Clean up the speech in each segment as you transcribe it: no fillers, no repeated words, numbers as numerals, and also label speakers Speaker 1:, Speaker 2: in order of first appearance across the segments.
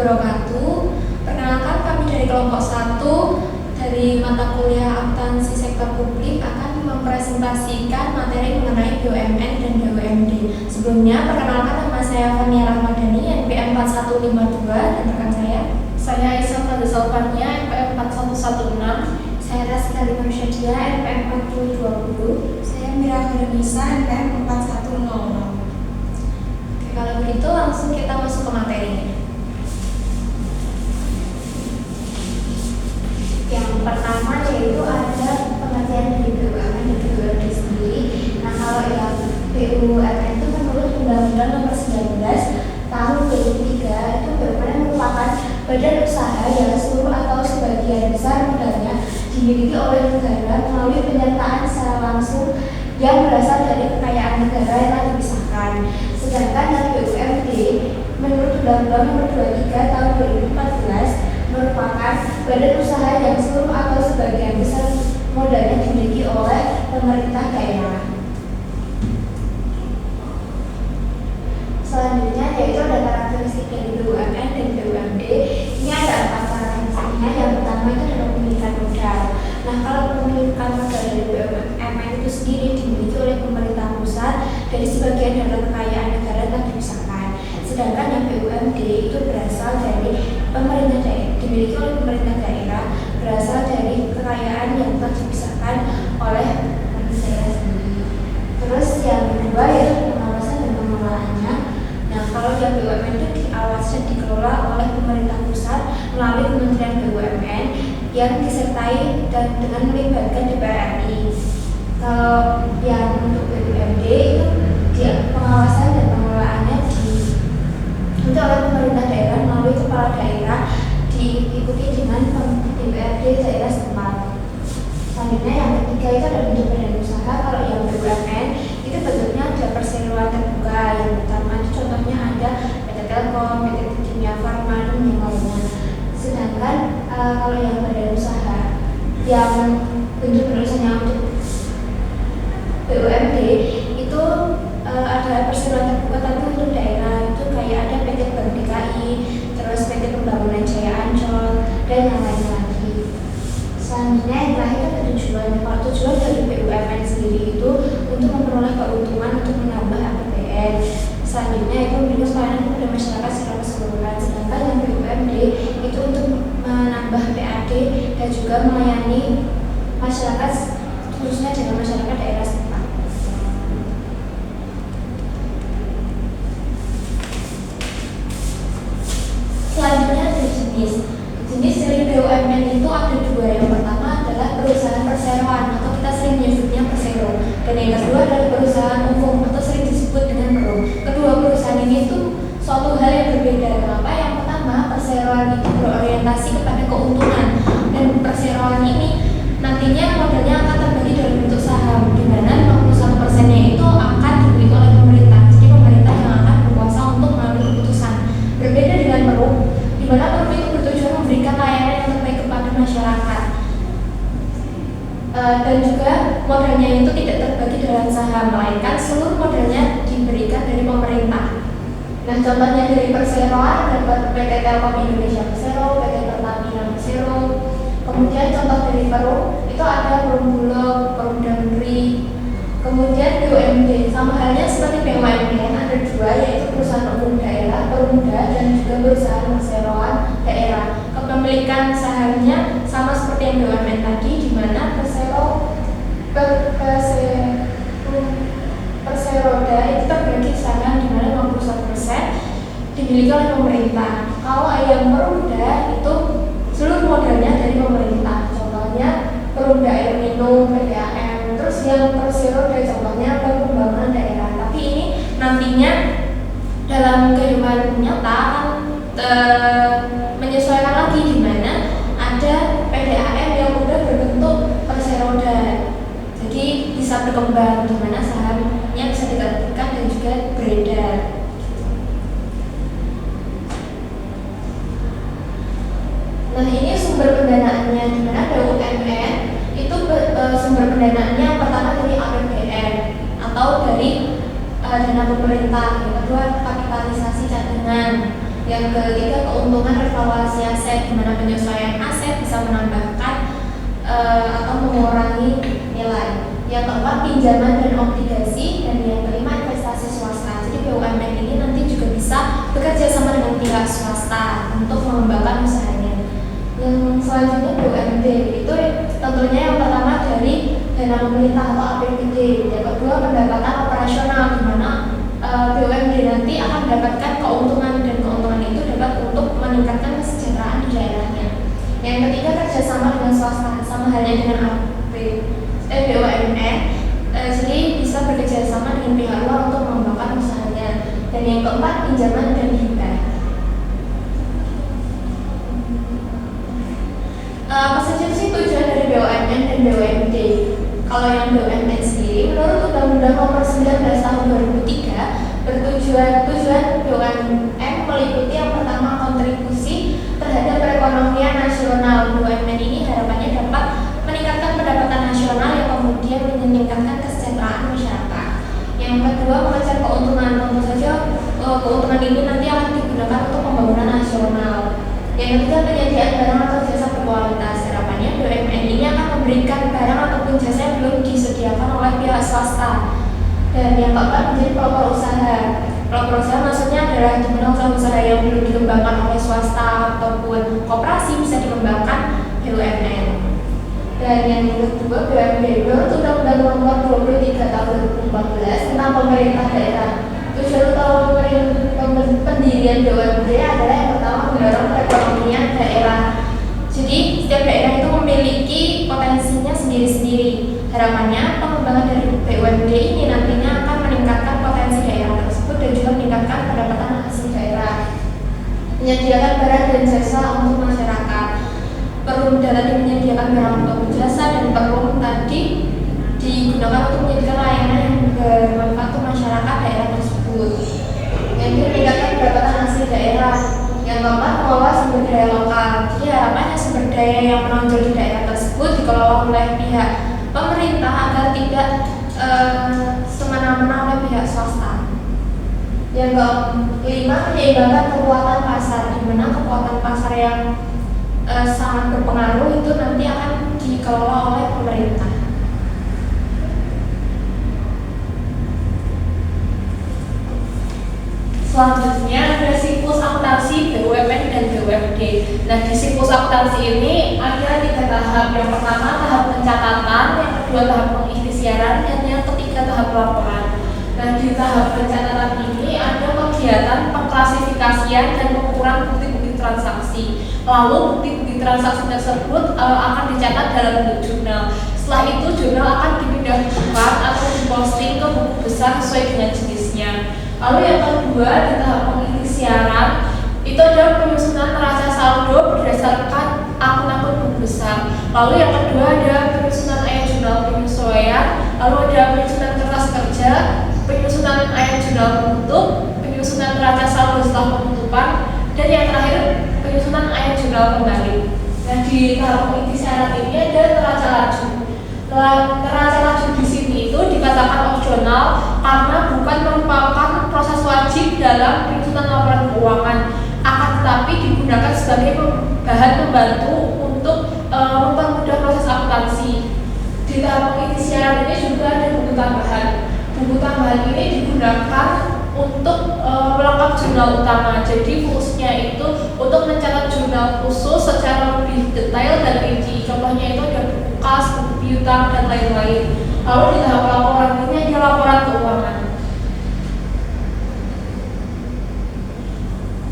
Speaker 1: wabarakatuh. Perkenalkan, kami dari kelompok 1 dari mata kuliah akuntansi sektor publik akan mempresentasikan materi mengenai BUMN dan BUMD. Sebelumnya, perkenalkan, nama saya Fania Rahmadani, NPM 4152, dan rekan saya
Speaker 2: Aisyah Fadil Salvania, NPM 4116.
Speaker 3: Saya Raska Limansyadia, NPM 4020.
Speaker 4: Saya Mira Nisa, NPM 4100.
Speaker 1: Oke, kalau begitu langsung kita masuk ke materinya.
Speaker 3: Yang pertama yaitu ada pengertian dari BUMN dan BUMD sendiri. Nah, kalau yang BUMN itu menurut Undang-Undang Nomor 19 Tahun 2003 itu BUMN merupakan badan usaha yang seluruh atau sebagian besar modalnya dimiliki oleh negara melalui penyertaan secara langsung yang berasal dari kekayaan negara yang telah dipisahkan. Sedangkan yang BUMD menurut Undang-Undang Nomor 23 Tahun 2014 merupakan badan usaha yang seluruh atau sebagian besar modalnya dimiliki oleh pemerintah daerah. Selanjutnya yaitu ada karakteristik dari BUMN dan BUMD. Ini ada 4 karakteristiknya. Yang pertama itu adalah pemilikan modal. Nah, kalau pemilikan modal dari BUMN itu sendiri dimiliki oleh pemerintah pusat dari sebagian dana kekayaan negara yang telah dipisahkan. Sedangkan yang BUMD itu berasal dari pemerintah daerah, dimiliki oleh pemerintah daerah, berasal dari kekayaan yang telah dipisahkan oleh pemerintah daerah sendiri. Terus yang kedua yaitu pengawasan dan pengelolaannya. Nah, kalau yang BUMN itu diawasi dan dikelola oleh pemerintah pusat melalui Kementerian BUMN yang disertai dan dengan melibatkan DPR RI. Kalau yang untuk BUMD itu pengawasan dan pengelolaannya diikuti oleh pemerintah daerah melalui kepala daerah, diikuti dengan DPRD daerah setempat. Selanjutnya yang ketiga itu ada bentuk badan usaha. Kalau yang BUMN itu bentuknya ada perseroan terbuka. Yang pertama itu contohnya ada PT Telkom, PT Kimia Farma, dan yang lainnya. Sedangkan kalau yang badan usaha yang bentuk badan usahanya untuk BUMD itu ada perseroan terbuka tapi untuk daerah itu kayak ada PT Bank DKI, terus PT Pembangunan Jaya Ancol, dan yang lain lagi. Selanjutnya yang terakhir ada tujuan. Kalau tujuan dari BUMN sendiri itu untuk memperoleh keuntungan untuk menambah APBN. Selanjutnya itu memberikan pelayanan kepada masyarakat secara keseluruhan. Sedangkan yang BUMD itu untuk menambah PAD dan juga melayani masyarakat, khususnya dengan masyarakat daerah setempat.
Speaker 1: Selanjutnya ada jenis. Jenis dari BUMN itu ada 2. Yang pertama adalah perusahaan perseroan atau kita sering menyebutnya persero. Dan yang kedua adalah perusahaan umum atau sering disebut dengan PERU. Kedua perusahaan ini itu suatu hal yang berbeda. Kenapa? Yang pertama, perseroan itu berorientasi kepada keuntungan, dan perseroan ini nantinya modalnya akan terbagi dalam bentuk saham, di mana 51%-nya itu akan dimiliki oleh pemerintah. Jadi pemerintah yang akan berkuasa untuk mengambil keputusan. Berbeda dengan PERU, di mana PERU itu bertujuan memberikan layanan yang terbaik kepada masyarakat. Dan juga modalnya itu tidak terbagi dalam saham, melainkan seluruh modalnya diberikan dari pemerintah. Nah, contohnya dari perseroan ada PT Telkom Indonesia Persero, PT Pertamina Persero. Kemudian contoh dari PERU itu ada Perumbulok, Perumdamri. Kemudian BUMD sama halnya seperti BUMN, ada 2 yaitu perusahaan umum daerah, Perumda, dan juga perusahaan perseroan daerah. Kepemilikan sahamnya sama seperti yang BUMN tadi, di mana Perseroda itu terbagi saham di mana 51% dimiliki oleh pemerintah. Kalau yang Perumda itu seluruh modalnya dari pemerintah. Contohnya Perumda Air Minum, PDAM. Terus yang Perseroda contohnya Pembangunan Daerah. Tapi ini nantinya dalam kehidupan nyata akan menyesuaikan lagi, di mana ada PDAM yang udah berbentuk perseroda. Jadi bisa berkembang, di mana sahamnya bisa diterbitkan dan juga beredar. Nah, ini sumber pendanaannya, di mana BUMN itu sumber pendanaannya yang pertama dari APBN atau dari dana pemerintah, yang kedua kapitalisasi cadangan, Yang ketiga, keuntungan revaluasi aset, di mana penyesuaian aset bisa menambahkan atau mengurangi nilai. Yang keempat, pinjaman dan obligasi, dan yang kelima, investasi swasta. Jadi BUMN ini nanti juga bisa bekerja sama dengan pihak swasta untuk mengembangkan usahanya. Yang selanjutnya BUMD, itu tentunya yang pertama dari dana pemerintah atau APBD. Yang kedua, pendapatan operasional, di mana BUMD nanti akan mendapatkan keuntungan, dan keuntungan itu dapat untuk meningkatkan kesejahteraan di daerahnya. Yang ketiga, kerjasama dengan swasta, sama halnya dengan BUMN, jadi bisa bekerja sama dengan pihak luar untuk mengembangkan usahanya. Dan yang keempat, pinjaman dan hibah. Apa saja sih tujuan dari BUMN dan BUMD? Kalau yang BUMN sendiri, menurut Undang-Undang Nomor 19 Tahun 2003, tujuan BUMN meliputi yang pertama, kontribusi terhadap perekonomian nasional. BUMN ini harapannya dapat meningkatkan pendapatan nasional yang kemudian meningkatkan kesejahteraan masyarakat. Yang kedua, mengejar keuntungan. Tentu saja keuntungan ini nanti akan digunakan untuk pembangunan nasional. Yang ketiga, penyediaan barang atau jasa berkualitas. Harapannya BUMN ini akan memberikan barang ataupun jasa yang belum disediakan oleh pihak swasta. Dan yang keempat, menjadi pelopor usaha. Pelopor usaha maksudnya adalah di mana usaha-usaha yang belum dikembangkan oleh swasta ataupun koperasi bisa dikembangkan BUMN. Dan yang kedua, BUMD, menurut Undang-Undang Nomor 23 Tahun 2014 tentang pemerintah daerah. Tujuan utama pendirian BUMD adalah yang pertama, mendorong perekonomian daerah. Jadi setiap daerah itu memiliki potensinya sendiri-sendiri. Harapannya pengembangan dari BUMD ini nantinya akan meningkatkan potensi daerah tersebut dan juga meningkatkan pendapatan asli daerah. Menyediakan barang dan jasa untuk masyarakat. Perlu tadi menyediakan barang untuk jasa, dan perlu tadi digunakan untuk menyediakan layanan yang bermanfaat untuk masyarakat daerah tersebut. Yang meningkatkan pendapatan asli daerah. Yang keempat, mengelola sumber daya lokal. Jadi harapannya sumber daya yang menonjol di daerah tersebut dikelola oleh pihak pemerintah agar tidak semena-mena oleh pihak swasta. Yang kelima, menyeimbangkan kekuatan pasar, di mana kekuatan pasar yang sangat berpengaruh itu nanti akan dikelola oleh pemerintah.
Speaker 2: Selanjutnya ada siklus akuntansi BUMN dan BUMD. Nah, di siklus akuntansi ini ada 3 tahap. Yang pertama, tahap pencatatan, yang kedua tahap pengikhtiaran, dan yang ketiga tahap laporan. Nah, di tahap pencatatan ini ada kegiatan pengklasifikasian dan pengukuran bukti-bukti transaksi. Lalu bukti-bukti transaksi tersebut akan dicatat dalam bentuk jurnal. Setelah itu jurnal akan dipindahkan atau diposting ke buku besar sesuai dengan jenisnya. Lalu yang kedua, di tahap pengikhtiaran itu ada penyusunan neraca saldo berdasarkan akun-akun buku besar. Lalu yang kedua ada penyusunan ayat jurnal penyesuaian. Lalu ada penyusunan kertas kerja, penyusunan ayat jurnal penutup, penyusunan neraca saldo setelah penutupan, dan yang terakhir penyusunan ayat jurnal kembali. Nah, di tahap pengikhtiaran ini ada neraca laju. Neraca laju di sini itu dikatakan opsional karena bukan merupakan proses wajib dalam penyusunan laporan keuangan, akan tetapi digunakan sebagai bahan membantu untuk mempermudah proses akuntansi. Di tahap pengikhtiaran ini juga ada buku tambahan. Buku tambahan ini digunakan untuk melengkap jurnal utama. Jadi fungsinya itu untuk mencatat jurnal khusus secara lebih detail dan rinci. Contohnya itu ada buku kas, buku piutang, dan lain-lain. Lalu di tahap laporan ini ada laporan keuangan.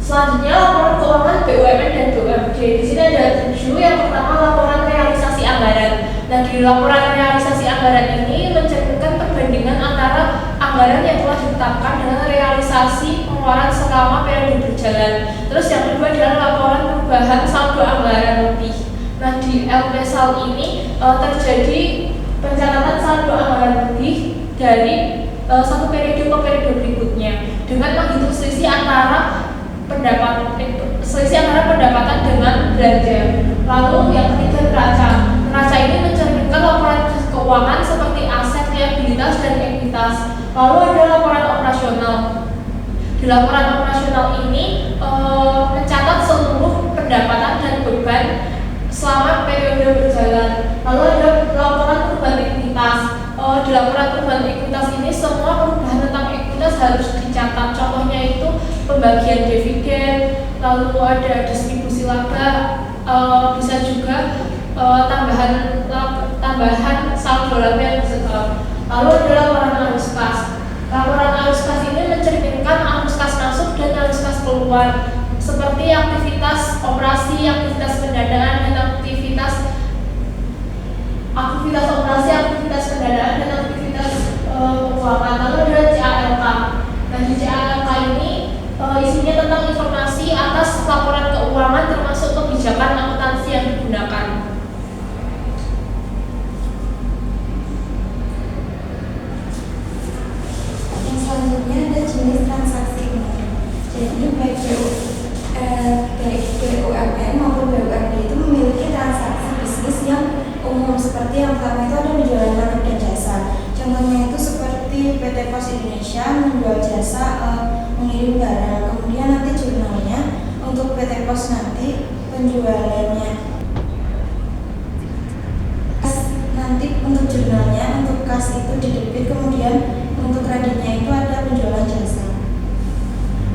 Speaker 2: Selanjutnya laporan keuangan BUMN dan BUMD. Di sini ada 7. Yang pertama, laporan realisasi anggaran. Nah, di laporan realisasi anggaran ini mencerminkan perbandingan antara anggaran yang telah ditetapkan dengan realisasi pengeluaran selama periode berjalan. Terus yang kedua adalah laporan perubahan saldo anggaran lebih. Nah, di LPSAL ini terjadi pencatatan saldo anggaran lebih dari satu periode ke periode berikutnya dengan menghitung selisih antara pendapatan dengan belanja. Lalu yang ketiga, neraca. Neraca ini mencerminkan laporan keuangan seperti aset, liabilitas, dan ekuitas. Lalu ada laporan operasional. Di laporan operasional ini mencatat seluruh pendapatan dan beban selama periode berjalan. Lalu ada laporan perubahan ekuitas. Di laporan perubahan ekuitas ini semua perubahan tentang ekuitas harus dicatat. Contohnya itu pembagian dividen, lalu ada distribusi laba, bisa juga tambahan saldo laba yang disetor. Lalu ada laporan arus kas. Laporan arus kas ini mencerminkan arus kas masuk dan arus kas keluar, seperti aktivitas operasi, aktivitas pendanaan, dan aktivitas operasi, aktivitas pendanaan, dan aktivitas keuangan. Lalu ada CALK. Nah, di CALK ini isinya tentang informasi atas laporan keuangan termasuk kebijakan akuntansi yang digunakan.
Speaker 4: Yang selanjutnya ada jenis transaksi umum. Jadi baik BUMN maupun BUMD itu memiliki transaksi bisnis yang umum, seperti yang pertama itu ada penjualan produk dan jasa. Contohnya itu seperti PT Pos Indonesia menjual jasa mengirim barang. Kemudian nanti jurnalnya untuk PT Pos nanti penjualannya. Nanti untuk jurnalnya, untuk kas itu didebit, kemudian untuk kreditnya itu ada penjualan jasa.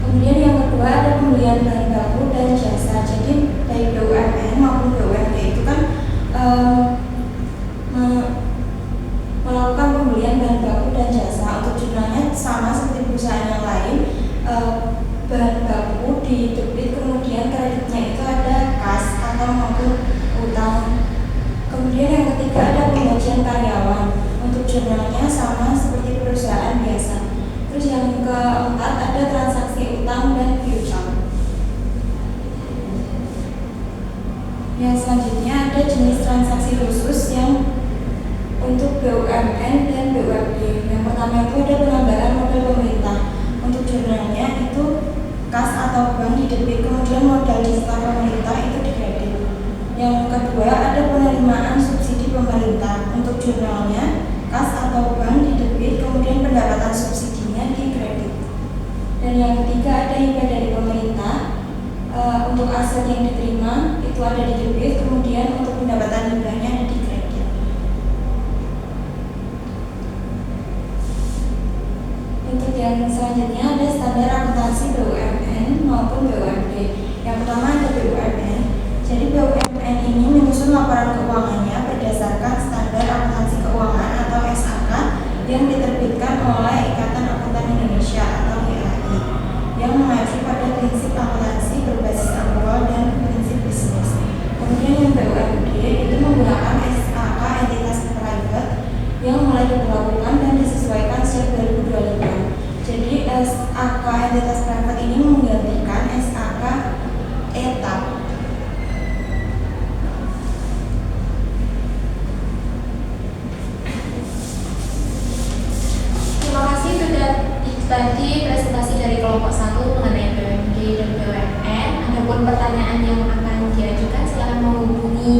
Speaker 4: Kemudian yang kedua ada pembelian bahan baku dan jasa. Jadi baik BUMN maupun BUMD itu kan melakukan pembelian bahan baku dan jasa. Untuk jurnalnya sama seperti perusahaan yang lain, bahan baku didebit, kemudian kreditnya itu ada kas atau maupun utang. Kemudian yang ketiga ada pembagian karyawan. Untuk jurnalnya sama seperti perusahaan biasa. Terus yang keempat ada transaksi utang dan piutang. Yang selanjutnya ada jenis transaksi khusus yang untuk BUMN dan BUMD. Yang pertama itu ada penambahan modal pemerintah. Untuk jurnalnya itu kas atau bank didebit, kemudian modal disetor pemerintah itu dikredit. Yang kedua ada penerimaan subsidi pemerintah. Untuk jurnalnya kas atau bank didebit, kemudian pendapatan subsidinya dikredit. Dan yang ketiga ada hibah dari pemerintah. Untuk aset yang diterima itu ada di debit, kemudian untuk pendapatan hibahnya ada di kredit. Untuk yang selanjutnya ada standar akuntansi BUMN maupun BUMD. Yang pertama ada BUMN. Jadi BUMN ini menyusun laporan keuangannya berdasarkan standar akuntansi keuangan atau SAK yang diterbitkan oleh Ikatan Akuntan Indonesia atau IAI, yang mengacu pada prinsip akuntansi berbasis aktual dan prinsip bisnis. Kemudian yang BUMD itu menggunakan SAK entitas private yang mulai diberlakukan dan disesuaikan sejak 2025. Jadi SAK entitas private ini menggantikan SAK etap.
Speaker 1: Terima kasih sudah tadi presentasi dari kelompok 1 mengenai BUMD dan BUMN. Adapun pertanyaan yang akan diajukan silakan menghubungi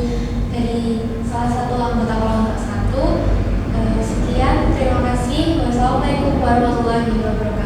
Speaker 1: dari salah satu anggota kelompok 1. Sekian, terima kasih. Wassalamualaikum warahmatullahi wabarakatuh.